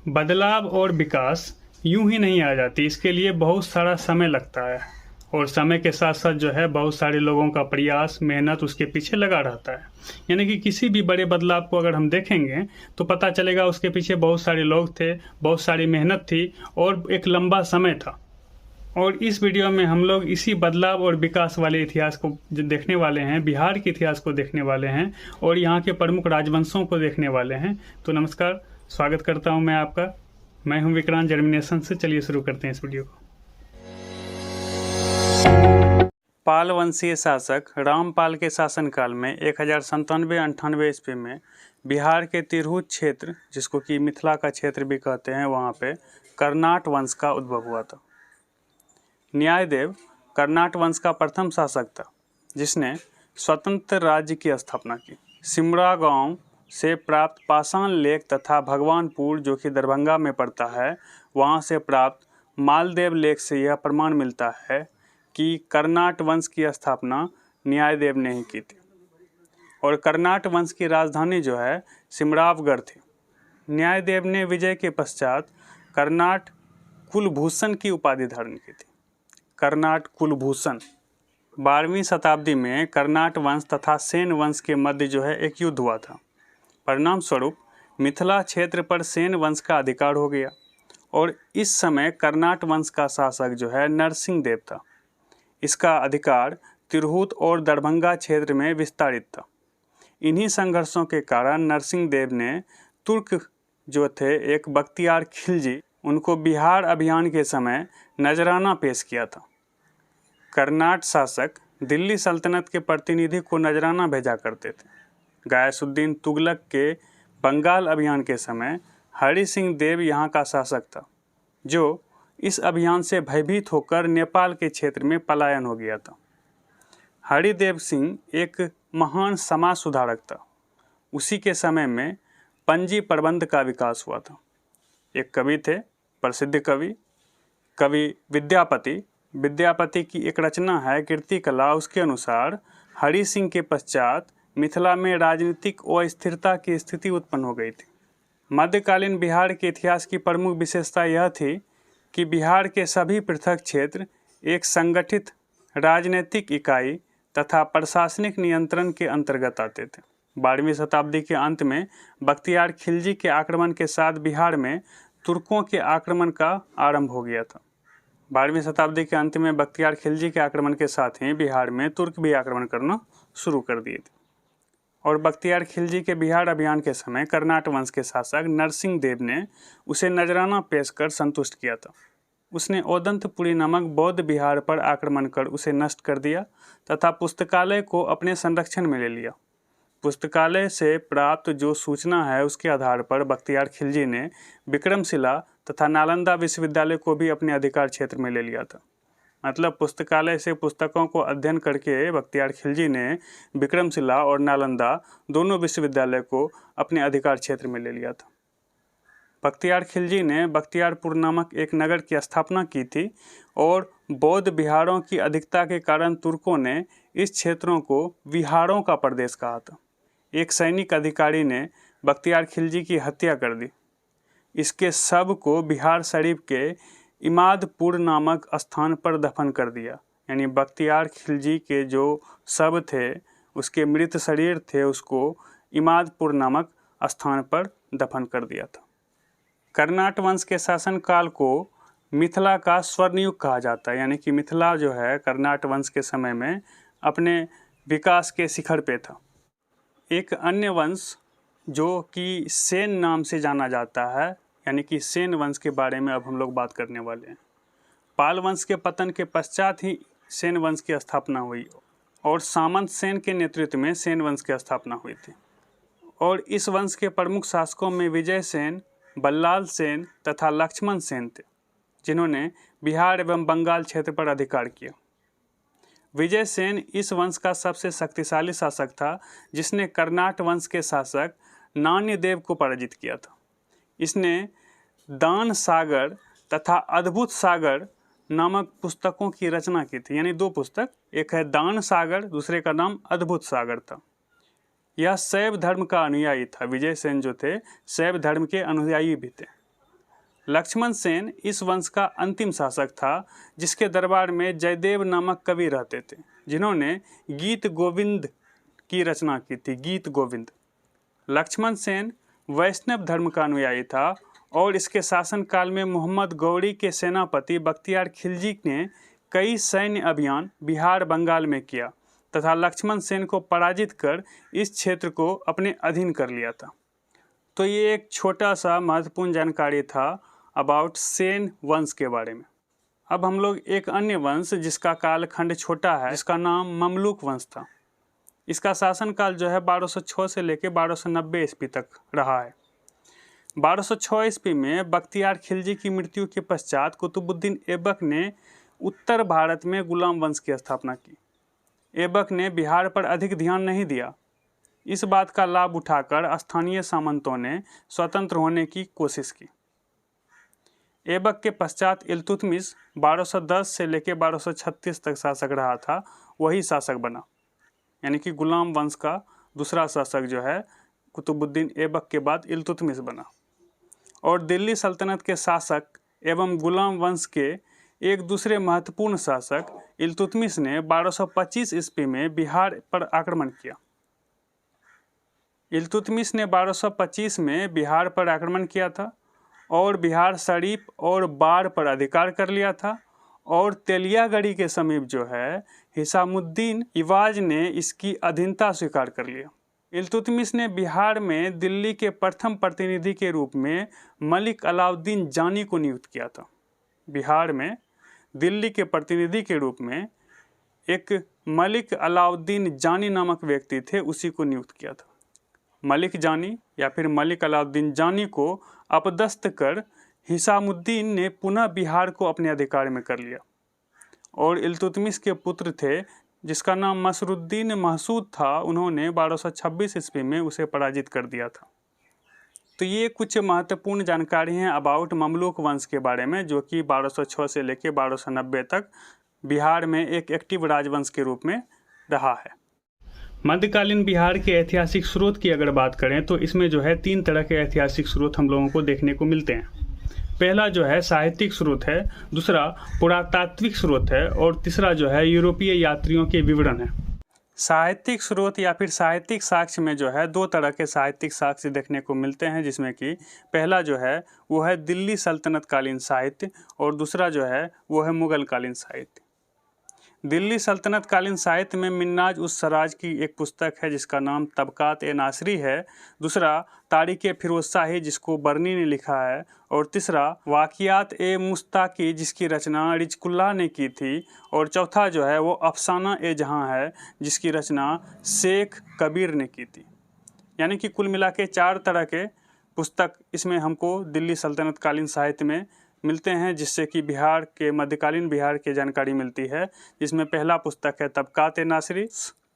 बदलाव और विकास यूं ही नहीं आ जाती, इसके लिए बहुत सारा समय लगता है और समय के साथ साथ जो है बहुत सारे लोगों का प्रयास मेहनत उसके पीछे लगा रहता है। यानी कि किसी भी बड़े बदलाव को अगर हम देखेंगे तो पता चलेगा उसके पीछे बहुत सारे लोग थे, बहुत सारी मेहनत थी और एक लंबा समय था। और इस वीडियो में हम लोग इसी बदलाव और विकास वाले इतिहास को देखने वाले हैं, बिहार के इतिहास को देखने वाले हैं और यहाँ के प्रमुख राजवंशों को देखने वाले हैं। तो नमस्कार, स्वागत करता हूँ मैं आपका। मैं हूँ विक्रांत जर्मिनेशन से। चलिए शुरू करते हैं इस वीडियो को। पाल वंशीय शासक रामपाल के शासनकाल में 1097-98 ईस्वी में बिहार के तिरहुत क्षेत्र, जिसको कि मिथिला का क्षेत्र भी कहते हैं, वहाँ पे कर्नाट वंश का उद्भव हुआ था। न्यायदेव कर्नाट वंश का प्रथम शासक था जिसने स्वतंत्र राज्य की स्थापना की। सिमरा गांव से प्राप्त पाषाण लेख तथा भगवानपुर, जो कि दरभंगा में पड़ता है, वहां से प्राप्त मालदेव लेख से यह प्रमाण मिलता है कि कर्नाट वंश की स्थापना न्यायदेव ने ही की थी और कर्नाट वंश की राजधानी जो है सिमरावगढ़ थी। न्यायदेव ने विजय के पश्चात कर्नाट कुलभूषण की उपाधि धारण की थी। कर्नाट कुलभूषण। 12वीं शताब्दी में कर्नाट वंश तथा सेन वंश के मध्य जो है एक युद्ध हुआ था। परिणाम स्वरूप मिथिला क्षेत्र पर सेन वंश का अधिकार हो गया और इस समय कर्नाट वंश का शासक जो है नरसिंह देव था। इसका अधिकार तिरहुत और दरभंगा क्षेत्र में विस्तारित था। इन्हीं संघर्षों के कारण नरसिंह देव ने तुर्क जो थे एक बख्तियार खिलजी, उनको बिहार अभियान के समय नजराना पेश किया था। कर्नाट शासक दिल्ली सल्तनत के प्रतिनिधि को नजराना भेजा करते थे। गयासुद्दीन तुगलक के बंगाल अभियान के समय हरि सिंह देव यहाँ का शासक था, जो इस अभियान से भयभीत होकर नेपाल के क्षेत्र में पलायन हो गया था। हरिदेव सिंह एक महान समाज सुधारक था। उसी के समय में पंजी प्रबंध का विकास हुआ था। एक कवि थे, प्रसिद्ध कवि विद्यापति की एक रचना है कीर्ति कला। उसके अनुसार हरि सिंह के पश्चात मिथिला में राजनीतिक अस्थिरता की स्थिति उत्पन्न हो गई थी। मध्यकालीन बिहार के इतिहास की प्रमुख विशेषता यह थी कि बिहार के सभी पृथक क्षेत्र एक संगठित राजनीतिक इकाई तथा प्रशासनिक नियंत्रण के अंतर्गत आते थे। 12वीं शताब्दी के अंत में बख्तियार खिलजी के आक्रमण के साथ बिहार में तुर्कों के आक्रमण का आरंभ हो गया था। 12वीं शताब्दी के अंत में बख्तियार खिलजी के आक्रमण के साथ ही बिहार में तुर्क भी आक्रमण करना शुरू कर दिए थे और बख्तियार खिलजी के बिहार अभियान के समय कर्नाट वंश के शासक नरसिंह देव ने उसे नजराना पेश कर संतुष्ट किया था। उसने ओदंतपुरी नामक बौद्ध बिहार पर आक्रमण कर उसे नष्ट कर दिया तथा पुस्तकालय को अपने संरक्षण में ले लिया। पुस्तकालय से प्राप्त जो सूचना है उसके आधार पर बख्तियार खिलजी ने विक्रमशिला तथा नालंदा विश्वविद्यालय को भी अपने अधिकार क्षेत्र में ले लिया था। मतलब पुस्तकालय से पुस्तकों को अध्ययन करके बख्तियार खिलजी ने विक्रमशिला और नालंदा दोनों विश्वविद्यालय को अपने अधिकार क्षेत्र में ले लिया था। बख्तियार खिलजी ने बख्तियारपुर नामक एक नगर की स्थापना की थी और बौद्ध विहारों की अधिकता के कारण तुर्कों ने इस क्षेत्रों को विहारों का प्रदेश कहा था। एक सैनिक अधिकारी ने बख्तियार खिलजी की हत्या कर दी। इसके शव को बिहार शरीफ के इमादपुर नामक स्थान पर दफन कर दिया। यानी बख्तियार खिलजी के जो शव थे, उसके मृत शरीर थे, उसको इमादपुर नामक स्थान पर दफन कर दिया था। कर्नाट वंश के शासनकाल को मिथिला का स्वर्णयुग कहा जाता है। यानी कि मिथिला जो है कर्नाट वंश के समय में अपने विकास के शिखर पे था। एक अन्य वंश जो कि सेन नाम से जाना जाता है, यानी कि सेन वंश के बारे में अब हम लोग बात करने वाले हैं। पाल वंश के पतन के पश्चात ही सेन वंश की स्थापना हुई और सामंत सेन के नेतृत्व में सेन वंश की स्थापना हुई थी। और इस वंश के प्रमुख शासकों में विजय सेन, बल्लाल सेन तथा लक्ष्मण सेन थे, जिन्होंने बिहार एवं बंगाल क्षेत्र पर अधिकार किया। विजय सेन इस वंश का सबसे शक्तिशाली शासक था, जिसने कर्नाट वंश के शासक नान्यदेव को पराजित किया था। इसने दान सागर तथा अद्भुत सागर नामक पुस्तकों की रचना की थी। यानी दो पुस्तक, एक है दान सागर, दूसरे का नाम अद्भुत सागर था। यह शैव धर्म का अनुयायी था। विजय सेन जो थे शैव धर्म के अनुयायी भी थे। लक्ष्मण सेन इस वंश का अंतिम शासक था जिसके दरबार में जयदेव नामक कवि रहते थे, जिन्होंने गीत गोविंद की रचना की थी। गीत गोविंद। लक्ष्मण सेन वैष्णव धर्म का अनुयायी था और इसके शासनकाल में मोहम्मद गौरी के सेनापति बख्तियार खिलजी ने कई सैन्य अभियान बिहार बंगाल में किया तथा लक्ष्मण सेन को पराजित कर इस क्षेत्र को अपने अधीन कर लिया था। तो ये एक छोटा सा महत्वपूर्ण जानकारी था अबाउट सेन वंश के बारे में। अब हम लोग एक अन्य वंश जिसका कालखंड छोटा है, जिसका नाम ममलूक वंश था। इसका शासनकाल जो है 1206 से लेकर 1290 ईस्वी तक रहा है। 1206 ईस्वी में बख्तियार खिलजी की मृत्यु के पश्चात कुतुबुद्दीन ऐबक ने उत्तर भारत में गुलाम वंश की स्थापना की। ऐबक ने बिहार पर अधिक ध्यान नहीं दिया। इस बात का लाभ उठाकर स्थानीय सामंतों ने स्वतंत्र होने की कोशिश की। ऐबक के पश्चात इल्तुतमिश 1210 से लेकर 1236 तक शासक रहा था, वही शासक बना, यानी कि गुलाम वंश का दूसरा शासक जो है कुतुबुद्दीन ऐबक के बाद इल्तुतमिश बना। और दिल्ली सल्तनत के शासक एवं गुलाम वंश के एक दूसरे महत्वपूर्ण शासक इल्तुतमिश ने 1225 ईस्वी में बिहार पर आक्रमण किया। इल्तुतमिश ने 1225 में बिहार पर आक्रमण किया था और बिहार शरीफ और बाढ़ पर अधिकार कर लिया था और तेलियागढ़ी के समीप जो है हिसामुद्दीन इवाज ने इसकी अधीनता स्वीकार कर लिया। इल्तुतमिश ने बिहार में दिल्ली के प्रथम प्रतिनिधि के रूप में मलिक अलाउद्दीन जानी को नियुक्त किया था। बिहार में दिल्ली के प्रतिनिधि के रूप में एक मलिक अलाउद्दीन जानी नामक व्यक्ति थे, उसी को नियुक्त किया था। मलिक जानी या फिर मलिक अलाउद्दीन जानी को अपदस्थ कर हिसामुद्दीन ने पुनः बिहार को अपने अधिकार में कर लिया और इल्तुतमिश के पुत्र थे जिसका नाम मसरुद्दीन महसूद था, उन्होंने 1226 ईस्वी में उसे पराजित कर दिया था। तो ये कुछ महत्वपूर्ण जानकारी हैं अबाउट ममलूक वंश के बारे में, जो कि 1206 से लेकर 1290 तक बिहार में एक एक्टिव राजवंश के रूप में रहा है। मध्यकालीन बिहार के ऐतिहासिक स्रोत की अगर बात करें तो इसमें जो है 3 तरह के ऐतिहासिक स्रोत हम लोगों को देखने को मिलते हैं। पहला जो है साहित्यिक स्रोत है, दूसरा पुरातात्विक स्रोत है और तीसरा जो है यूरोपीय यात्रियों के विवरण है। साहित्यिक स्रोत या फिर साहित्यिक साक्ष्य में जो है 2 तरह के साहित्यिक साक्ष्य देखने को मिलते हैं, जिसमें कि पहला जो है वो है दिल्ली सल्तनत कालीन साहित्य और दूसरा जो है वो है मुगल कालीन साहित्य। दिल्ली सल्तनत कालीन साहित्य में मिन्नाज उस सराज की एक पुस्तक है जिसका नाम तबकात ए नासरी है, दूसरा तारीख ए फिरोज शाही जिसको बर्नी ने लिखा है और तीसरा वाकियात ए मुस्ताकी जिसकी रचना रिजकुल्लाह ने की थी और चौथा जो है वो अफसाना ए जहां है जिसकी रचना शेख कबीर ने की थी। यानी कि कुल मिला के 4 तरह के पुस्तक इसमें हमको दिल्ली सल्तनत कालीन साहित्य में मिलते हैं, जिससे कि बिहार के मध्यकालीन बिहार की जानकारी मिलती है। जिसमें पहला पुस्तक है तबकात ए नासरी,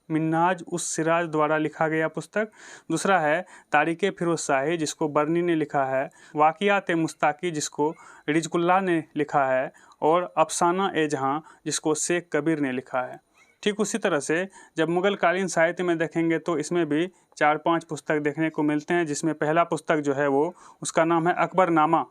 मिन्हाज उस सिराज द्वारा लिखा गया पुस्तक, दूसरा है तारीख ए फिरोज शाही जिसको बर्नी ने लिखा है, वाकियात ए मुस्ताकी जिसको रिजकुल्लाह ने लिखा है और अफसाना ए जहां जिसको शेख कबीर ने लिखा है। ठीक उसी तरह से जब मुगल कालीन साहित्य में देखेंगे तो इसमें भी 4-5 पुस्तक देखने को मिलते हैं, जिसमें पहला पुस्तक जो है वो उसका नाम है अकबरनामा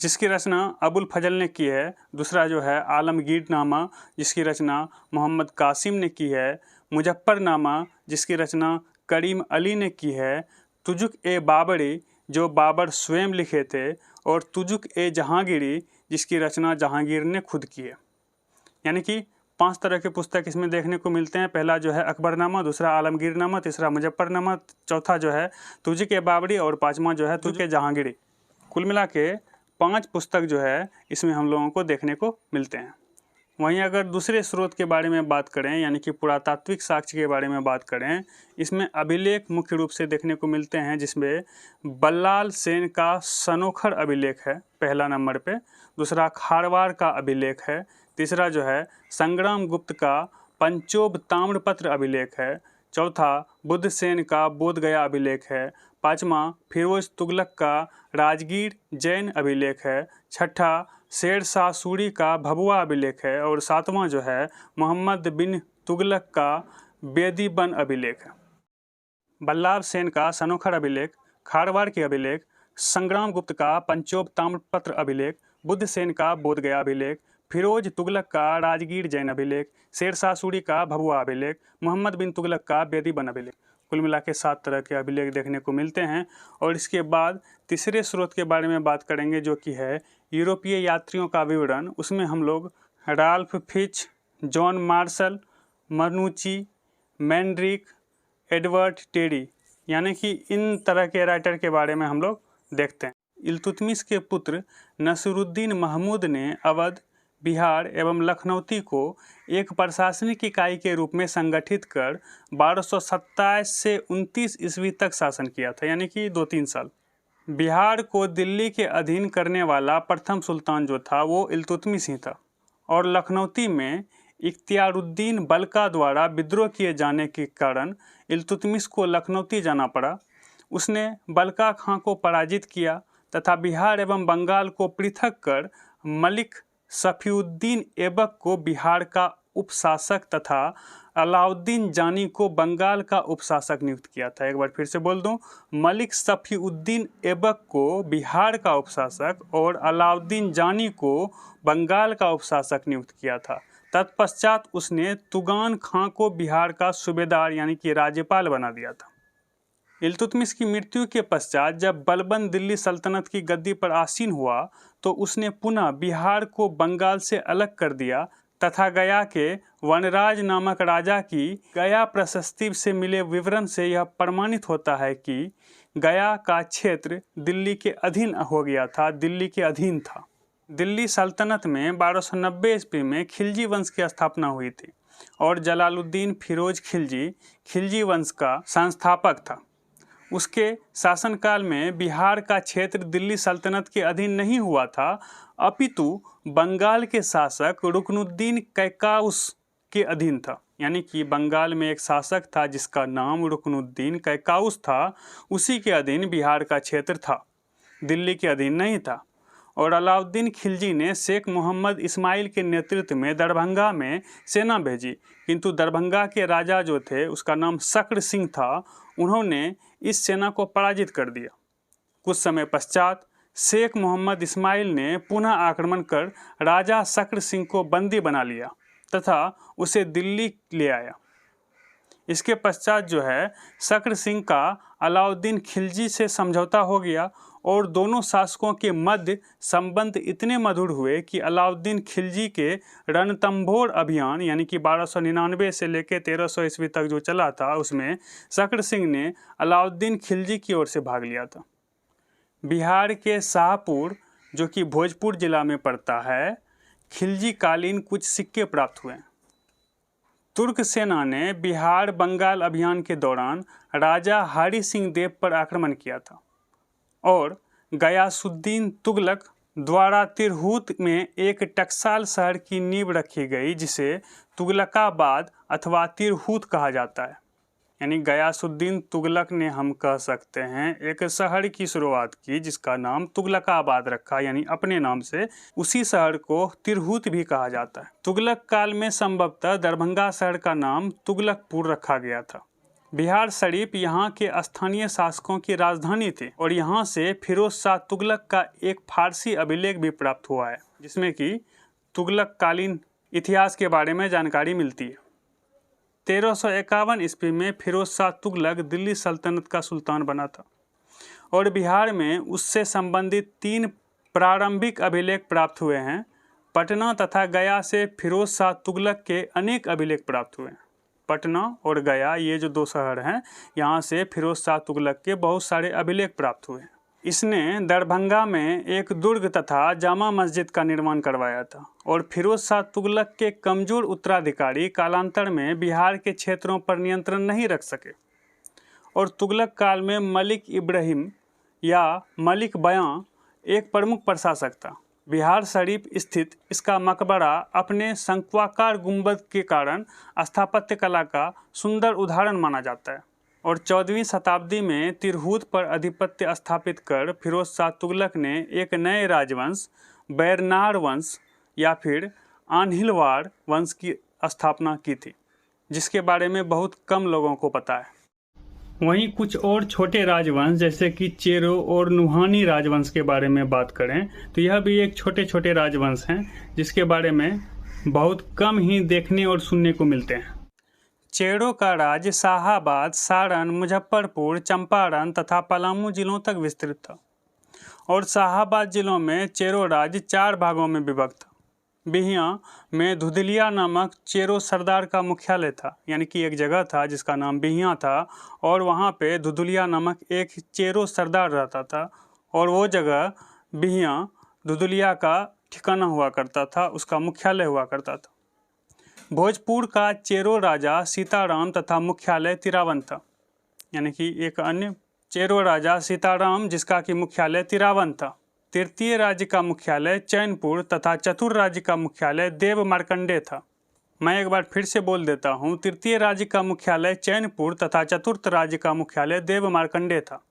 जिसकी रचना अबुल फजल ने की है, दूसरा जो है आलमगीर नामा जिसकी रचना मोहम्मद कासिम ने की है, मुजफ्फरनामा जिसकी रचना करीम अली ने की है, तुजुक ए बाबरी जो बाबर स्वयं लिखे थे और तुजुक ए जहांगीरी जिसकी रचना जहांगीर ने खुद की है। यानी कि 5 तरह के पुस्तक इसमें देखने को मिलते हैं। पहला जो है अकबरनामा, दूसरा आलमगीरनामा, तीसरा मुजफ्फरनामा, चौथा जो है तुजुक ए बाबरी और 5वां जो है तुजुक ए जहांगीरी। कुल मिला के 5 पुस्तक जो है इसमें हम लोगों को देखने को मिलते हैं। वहीं अगर दूसरे स्रोत के बारे में बात करें यानी कि पुरातात्विक साक्ष्य के बारे में बात करें, इसमें अभिलेख मुख्य रूप से देखने को मिलते हैं, जिसमें बल्लाल सेन का सनोखर अभिलेख है पहला नंबर पे, दूसरा खारवाड़ का अभिलेख है, तीसरा जो है संग्राम गुप्त का पंचोब ताम्रपत्र अभिलेख है, चौथा बुद्ध सेन का बोधगया अभिलेख है, 5वां फिरोज तुगलक का राजगीर जैन अभिलेख है, छठा शेर शाह सूरी का भभुआ अभिलेख है और 7वां जो है मोहम्मद बिन तुगलक का बेदीबन अभिलेख है। बल्लाल सेन का सनोखर अभिलेख, खारवाड़ के अभिलेख, संग्राम गुप्त का पंचोब ताम्रपत्र अभिलेख, बुद्धसेन का बोधगया अभिलेख, फिरोज तुगलक का राजगीर जैन अभिलेख, शेरशाह सूरी का भभुआ अभिलेख, मोहम्मद बिन तुगलक का बेदीबन अभिलेख। कुल मिला के 7 तरह के अभिलेख देखने को मिलते हैं। और इसके बाद तीसरे स्रोत के बारे में बात करेंगे, जो कि है यूरोपीय यात्रियों का विवरण। उसमें हम लोग Ralph Fitch, John Marshall, Manucci, मैंड्रिक, एडवर्ड टेरी, यानी कि इन तरह के राइटर के बारे में हम लोग देखते हैं। इल्तुतमिश के पुत्र नसीरुद्दीन महमूद ने अवध, बिहार एवं लखनऊती को एक प्रशासनिक इकाई के रूप में संगठित कर 1227 से 29 ईस्वी तक शासन किया था, यानी कि 2-3 साल। बिहार को दिल्ली के अधीन करने वाला प्रथम सुल्तान जो था वो इल्तुतमिश ही था। और लखनऊती में इख्तियारुद्दीन बलका द्वारा विद्रोह किए जाने के कारण इल्तुतमिश को लखनऊती जाना पड़ा। उसने बलका खां को पराजित किया तथा बिहार एवं बंगाल को पृथक कर मलिक सफीउद्दीन ऐबक को बिहार का उपशासक तथा अलाउद्दीन जानी को बंगाल का उपशासक नियुक्त किया था। एक बार फिर से बोल दूं, मलिक सफीउद्दीन ऐबक को बिहार का उपशासक और अलाउद्दीन जानी को बंगाल का उपशासक नियुक्त किया था। तत्पश्चात उसने तुगान खां को बिहार का सूबेदार यानी कि राज्यपाल बना दिया था। इल्तुतमिश की मृत्यु के पश्चात जब बलबन दिल्ली सल्तनत की गद्दी पर आसीन हुआ तो उसने पुनः बिहार को बंगाल से अलग कर दिया तथा गया के वनराज नामक राजा की गया प्रशस्ति से मिले विवरण से यह प्रमाणित होता है कि गया का क्षेत्र दिल्ली के अधीन हो गया था, दिल्ली के अधीन था। दिल्ली सल्तनत में 1290 ईस्वी में खिलजी वंश की स्थापना हुई थी और जलालुद्दीन फिरोज खिलजी खिलजी वंश का संस्थापक था। उसके शासनकाल में बिहार का क्षेत्र दिल्ली सल्तनत के अधीन नहीं हुआ था, अपितु बंगाल के शासक रुकनुद्दीन कैकाउस के अधीन था। यानी कि बंगाल में एक शासक था जिसका नाम रुकनुद्दीन कैकाउस था, उसी के अधीन बिहार का क्षेत्र था, दिल्ली के अधीन नहीं था। और अलाउद्दीन खिलजी ने शेख मोहम्मद इस्माइल के नेतृत्व में दरभंगा में सेना भेजी, किंतु दरभंगा के राजा जो थे उसका नाम शक्र सिंह था, उन्होंने इस सेना को पराजित कर दिया। कुछ समय पश्चात शेख मोहम्मद इस्माइल ने पुनः आक्रमण कर राजा शक्र सिंह को बंदी बना लिया तथा उसे दिल्ली ले आया। इसके पश्चात जो है शक्र सिंह का अलाउद्दीन खिलजी से समझौता हो गया और दोनों शासकों के मध्य संबंध इतने मधुर हुए कि अलाउद्दीन खिलजी के रणथंभौर अभियान यानी कि 1299 से लेकर 1300 ईस्वी तक जो चला था उसमें शक्र सिंह ने अलाउद्दीन खिलजी की ओर से भाग लिया था। बिहार के शाहपुर जो कि भोजपुर जिला में पड़ता है, खिलजी कालीन कुछ सिक्के प्राप्त हुए। तुर्क सेना ने बिहार बंगाल अभियान के दौरान राजा हारी सिंह देव पर आक्रमण किया था और गयासुद्दीन तुगलक द्वारा तिरहुत में एक टकसाल शहर की नींव रखी गई जिसे तुगलकाबाद अथवा तिरहुत कहा जाता है। यानी गयासुद्दीन तुगलक ने हम कह सकते हैं एक शहर की शुरुआत की जिसका नाम तुगलकाबाद रखा, यानी अपने नाम से उसी शहर को तिरहुत भी कहा जाता है। तुगलक काल में संभवतः दरभंगा शहर का नाम तुगलकपुर रखा गया था। बिहार शरीफ यहाँ के स्थानीय शासकों की राजधानी थी और यहाँ से फिरोज शाह तुगलक का एक फारसी अभिलेख भी प्राप्त हुआ है जिसमें कि तुगलक कालीन इतिहास के बारे में जानकारी मिलती है। 1351 ईस्वी में फिरोज शाह तुगलक दिल्ली सल्तनत का सुल्तान बना था और बिहार में उससे संबंधित 3 प्रारंभिक अभिलेख प्राप्त हुए हैं। पटना तथा गया से फिरोज शाह तुगलक के अनेक अभिलेख प्राप्त हुए हैं। पटना और गया ये जो 2 शहर हैं, यहाँ से फिरोज शाह तुगलक के बहुत सारे अभिलेख प्राप्त हुए हैं। इसने दरभंगा में एक दुर्ग तथा जामा मस्जिद का निर्माण करवाया था और फिरोज शाह तुगलक के कमजोर उत्तराधिकारी कालांतर में बिहार के क्षेत्रों पर नियंत्रण नहीं रख सके और तुगलक काल में मलिक इब्राहिम या मलिक बयां एक प्रमुख प्रशासक था। बिहार शरीफ स्थित इसका मकबरा अपने शंक्वाकार गुंबद के कारण स्थापत्य कला का सुंदर उदाहरण माना जाता है और 14वीं शताब्दी में तिरहुत पर आधिपत्य स्थापित कर फिरोज शाह तुगलक ने एक नए राजवंश बैरनार वंश या फिर आन्हिलवाड़ वंश की स्थापना की थी, जिसके बारे में बहुत कम लोगों को पता है। वहीं कुछ और छोटे राजवंश जैसे कि चेरो और नुहानी राजवंश के बारे में बात करें तो यह भी एक छोटे छोटे राजवंश हैं जिसके बारे में बहुत कम ही देखने और सुनने को मिलते हैं। चेरो का राज्य शाहाबाद, सारण, मुजफ्फरपुर, चंपारण तथा पलामू जिलों तक विस्तृत था और शाहाबाद जिलों में चेरो राज्य 4 भागों में विभक्त था। बिहिया में धुधलिया नामक चेरो सरदार का मुख्यालय था, यानी कि एक जगह था जिसका नाम बिहिया था और वहाँ पे धुधलिया नामक एक चेरो सरदार रहता था और वो जगह बिहिया धुधलिया का ठिकाना हुआ करता था, उसका मुख्यालय हुआ करता था। भोजपुर का चेरो राजा सीताराम तथा मुख्यालय तिरावन था, यानी कि एक अन्य चेरो राजा सीताराम जिसका कि मुख्यालय तिरावन था। तृतीय राज्य का मुख्यालय चैनपुर तथा चतुर्थ राज्य का मुख्यालय देव मार्कंडे था। मैं एक बार फिर से बोल देता हूँ, तृतीय राज्य का मुख्यालय चैनपुर तथा चतुर्थ राज्य का मुख्यालय देव मार्कंडे था।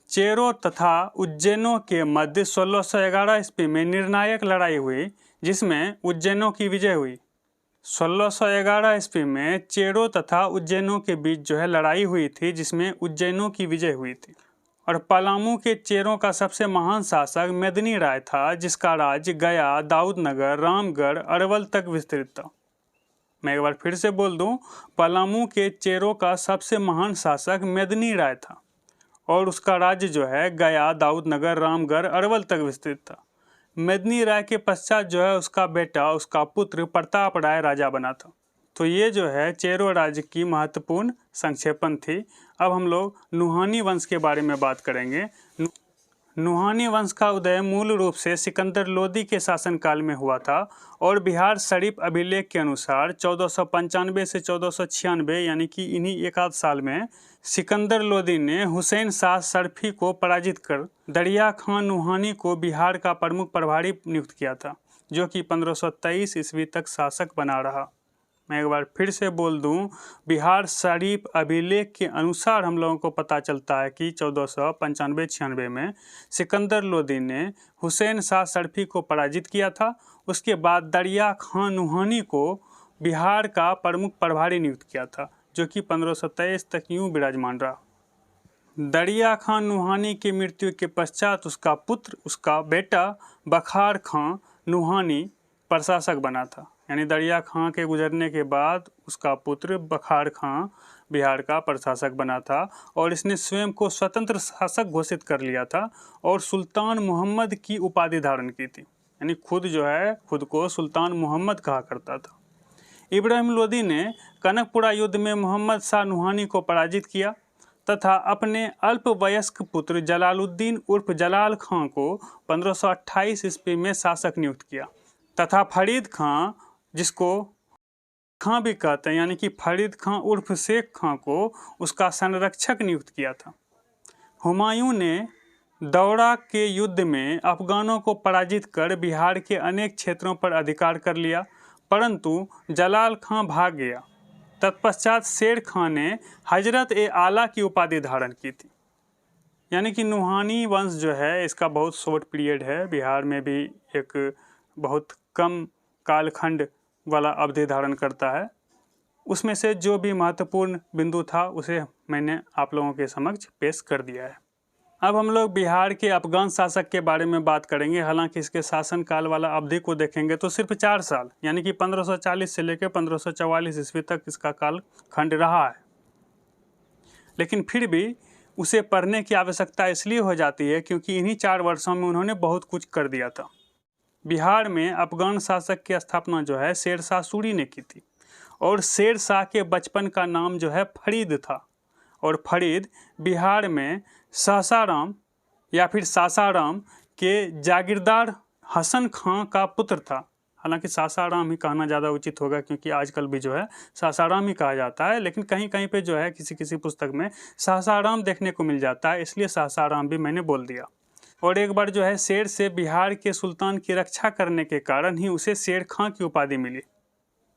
चेरो तथा उज्जैनों के मध्य 1611 ईस्वी में निर्णायक लड़ाई हुई जिसमें उज्जैनों की विजय हुई। 1611 ईस्वी में चेरो तथा उज्जैनों के बीच जो है लड़ाई हुई थी जिसमें उज्जैनों की विजय हुई थी और पलामू के चेरों का सबसे महान शासक मेदिनी राय था जिसका राज्य गया, दाऊदनगर, रामगढ़, अरवल तक विस्तृत था। मैं एक बार फिर से बोल दूं, पलामू के चेरों का सबसे महान शासक मेदिनी राय था और उसका राज्य जो है गया, दाऊदनगर, रामगढ़, अरवल तक विस्तृत था। मेदिनी राय के पश्चात जो है उसका बेटा, उसका पुत्र प्रताप राय राजा बना था। तो ये जो है चेरो राज्य की महत्वपूर्ण संक्षेपण थी। अब हम लोग नुहानी वंश के बारे में बात करेंगे। नुहानी वंश का उदय मूल रूप से सिकंदर लोदी के शासनकाल में हुआ था और बिहार शरीफ अभिलेख के अनुसार 1495 से 1496 यानी कि इन्हीं एक आध साल में सिकंदर लोदी ने हुसैन शाह शर्फी को पराजित कर दरिया खान नुहानी को बिहार का प्रमुख प्रभारी नियुक्त किया था, जो कि 1523 ईस्वी तक शासक बना रहा। मैं एक बार फिर से बोल दूं, बिहार शरीफ अभिलेख के अनुसार हम लोगों को पता चलता है कि 1495-96 में सिकंदर लोदी ने हुसैन शाह शर्फी को पराजित किया था। उसके बाद दरिया खान नुहानी को बिहार का प्रमुख प्रभारी नियुक्त किया था, जो कि 1527 तक यूं विराजमान रहा। दरिया खान नुहानी की मृत्यु के पश्चात उसका पुत्र, उसका बेटा बखार खां नुहानी प्रशासक बना था, यानी दरिया खां के गुजरने के बाद उसका पुत्र बखार खां बिहार का प्रशासक बना था और इसने स्वयं को स्वतंत्र शासक घोषित कर लिया था और सुल्तान मोहम्मद की उपाधि धारण की थी, यानी खुद को सुल्तान मोहम्मद कहा करता था। इब्राहिम लोदी ने कनकपुरा युद्ध में मोहम्मद शाह नुहानी को पराजित किया तथा अपने अल्पवयस्क पुत्र जलालुद्दीन उर्फ जलाल खां को 1528 ईस्वी में शासक नियुक्त किया तथा फरीद खां, जिसको खां भी कहते हैं, यानी कि फरीद खां उर्फ शेख खां को उसका संरक्षक नियुक्त किया था। हुमायूं ने दौरा के युद्ध में अफगानों को पराजित कर बिहार के अनेक क्षेत्रों पर अधिकार कर लिया, परंतु जलाल खां भाग गया। तत्पश्चात शेर खां ने हजरत ए आला की उपाधि धारण की थी। यानी कि नुहानी वंश जो है इसका बहुत शॉर्ट पीरियड है, बिहार में भी एक बहुत कम कालखंड वाला अवधि धारण करता है। उसमें से जो भी महत्वपूर्ण बिंदु था उसे मैंने आप लोगों के समक्ष पेश कर दिया है। अब हम लोग बिहार के अफगान शासक के बारे में बात करेंगे। हालांकि इसके शासनकाल वाला अवधि को देखेंगे तो सिर्फ 4 साल, यानी कि 1540 से लेकर 1544 ईस्वी तक इसका कालखंड रहा है। लेकिन फिर भी उसे पढ़ने की आवश्यकता इसलिए हो जाती है क्योंकि इन्हीं 4 वर्षों में उन्होंने बहुत कुछ कर दिया था। बिहार में अफगान शासक की स्थापना जो है शेर शाह सूरी ने की थी और शेर शाह के बचपन का नाम जो है फरीद था और फरीद बिहार में सासाराम या फिर सासाराम के जागीरदार हसन खां का पुत्र था। हालांकि सासाराम ही कहना ज़्यादा उचित होगा क्योंकि आजकल भी जो है सासाराम ही कहा जाता है, लेकिन कहीं कहीं पे जो है किसी किसी पुस्तक में सासाराम देखने को मिल जाता है, इसलिए सासाराम भी मैंने बोल दिया। और एक बार जो है शेर से बिहार के सुल्तान की रक्षा करने के कारण ही उसे शेर खां की उपाधि मिली।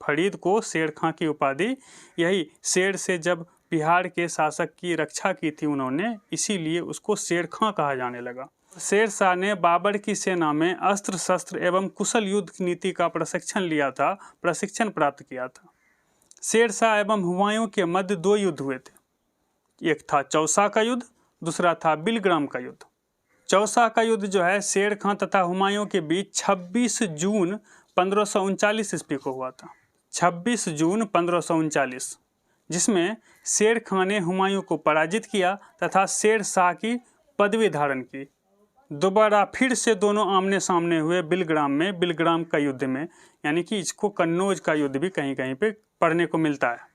फरीद को शेर खां की उपाधि यही शेर से जब बिहार के शासक की रक्षा की थी उन्होंने, इसीलिए उसको शेर खां कहा जाने लगा। शेर शाह ने बाबर की सेना में अस्त्र शस्त्र एवं कुशल युद्ध नीति का प्रशिक्षण प्राप्त किया था। शेर शाह एवं हुमायूं के मध्य 2 युद्ध हुए थे। एक था चौसा का युद्ध, दूसरा था बिलग्राम का युद्ध। चौसा का युद्ध जो है शेर खां तथा हुमायूं के बीच 26 जून 1539 ईस्वी को हुआ था। 26 जून 1539, जिसमें शेर खां ने हुमायूं को पराजित किया तथा शेर शाह की पदवी धारण की। दोबारा फिर से दोनों आमने सामने हुए बिलग्राम में, बिलग्राम का युद्ध में, यानी कि इसको कन्नौज का युद्ध भी कहीं कहीं पे पढ़ने को मिलता है,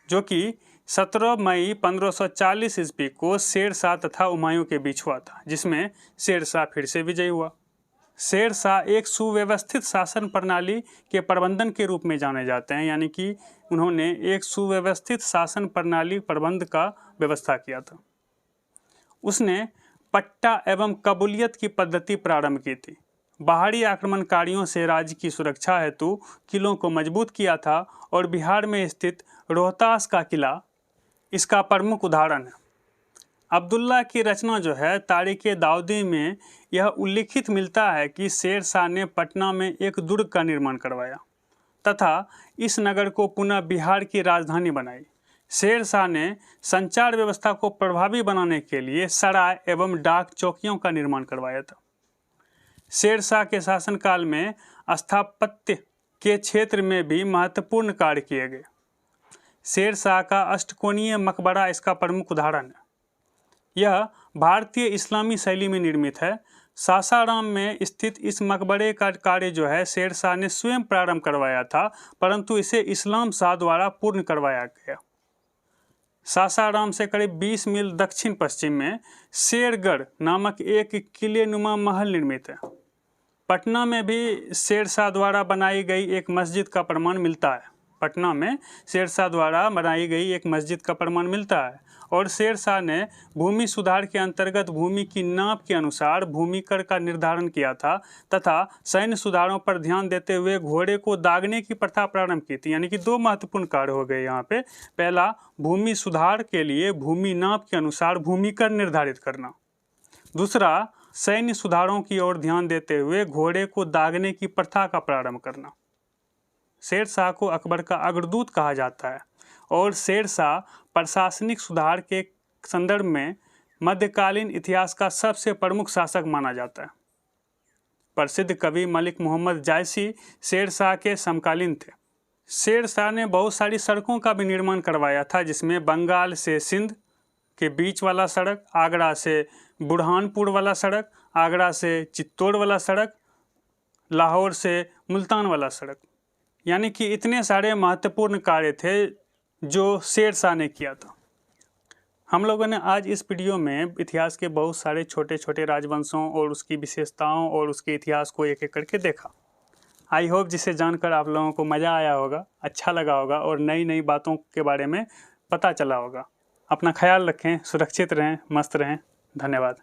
जो कि 17 मई 1540 ईस्वी को शेर शाह तथा हुमायूं के बीच हुआ था, जिसमें शेर शाह फिर से विजयी हुआ। शेर शाह एक सुव्यवस्थित शासन प्रणाली के प्रबंधन के रूप में जाने जाते हैं, यानी कि उन्होंने एक सुव्यवस्थित शासन प्रणाली प्रबंध का व्यवस्था किया था। उसने पट्टा एवं कबूलियत की पद्धति प्रारंभ की थी। बाहरी आक्रमणकारियों से राज्य की सुरक्षा हेतु किलों को मजबूत किया था और बिहार में स्थित रोहतास का किला इसका प्रमुख उदाहरण है। अब्दुल्ला की रचना जो है तारीख़ दाऊदी में यह उल्लिखित मिलता है कि शेर शाह ने पटना में एक दुर्ग का निर्माण करवाया तथा इस नगर को पुनः बिहार की राजधानी बनाई। शेर शाह ने संचार व्यवस्था को प्रभावी बनाने के लिए सराय एवं डाक चौकियों का निर्माण करवाया था। शेर शाह के शासनकाल में स्थापत्य के क्षेत्र में भी महत्वपूर्ण कार्य किए गए। शेर शाह का अष्टकोणीय मकबरा इसका प्रमुख उदाहरण है। यह भारतीय इस्लामी शैली में निर्मित है। सासाराम में स्थित इस मकबरे का कार्य जो है शेर शाह ने स्वयं प्रारंभ करवाया था, परंतु इसे इस्लाम शाह द्वारा पूर्ण करवाया गया। सासाराम से करीब 20 मील दक्षिण पश्चिम में शेरगढ़ नामक एक किलेनुमा महल निर्मित है। पटना में भी शेर शाह द्वारा बनाई गई एक मस्जिद का प्रमाण मिलता है। पटना में शेर शाह द्वारा बनाई गई एक मस्जिद का प्रमाण मिलता है और शेर शाह ने भूमि सुधार के अंतर्गत भूमि की नाप के अनुसार भूमि कर का निर्धारण किया था तथा सैन्य सुधारों पर ध्यान देते हुए घोड़े को दागने की प्रथा प्रारंभ की थी। यानी कि दो महत्वपूर्ण कार्य हो गए यहाँ पे। पहला, भूमि सुधार के लिए भूमि नाप के अनुसार भूमि कर निर्धारित करना। दूसरा, सैन्य सुधारों की ओर ध्यान देते हुए घोड़े को दागने की प्रथा का प्रारंभ करना। शेर शाह को अकबर का अग्रदूत कहा जाता है और शेर शाह प्रशासनिक सुधार के संदर्भ में मध्यकालीन इतिहास का सबसे प्रमुख शासक माना जाता है। प्रसिद्ध कवि मलिक मोहम्मद जायसी शेर शाह के समकालीन थे। शेर शाह ने बहुत सारी सड़कों का भी निर्माण करवाया था, जिसमें बंगाल से सिंध के बीच वाला सड़क, आगरा से बुरहानपुर वाला सड़क, आगरा से चित्तौड़ वाला सड़क, लाहौर से मुल्तान वाला सड़क। यानी कि इतने सारे महत्वपूर्ण कार्य थे जो शेर शाह ने किया था। हम लोगों ने आज इस वीडियो में इतिहास के बहुत सारे छोटे छोटे राजवंशों और उसकी विशेषताओं और उसके इतिहास को एक एक करके देखा। आई होप जिसे जानकर आप लोगों को मज़ा आया होगा, अच्छा लगा होगा और नई नई बातों के बारे में पता चला होगा। अपना ख्याल रखें, सुरक्षित रहें, मस्त रहें। धन्यवाद।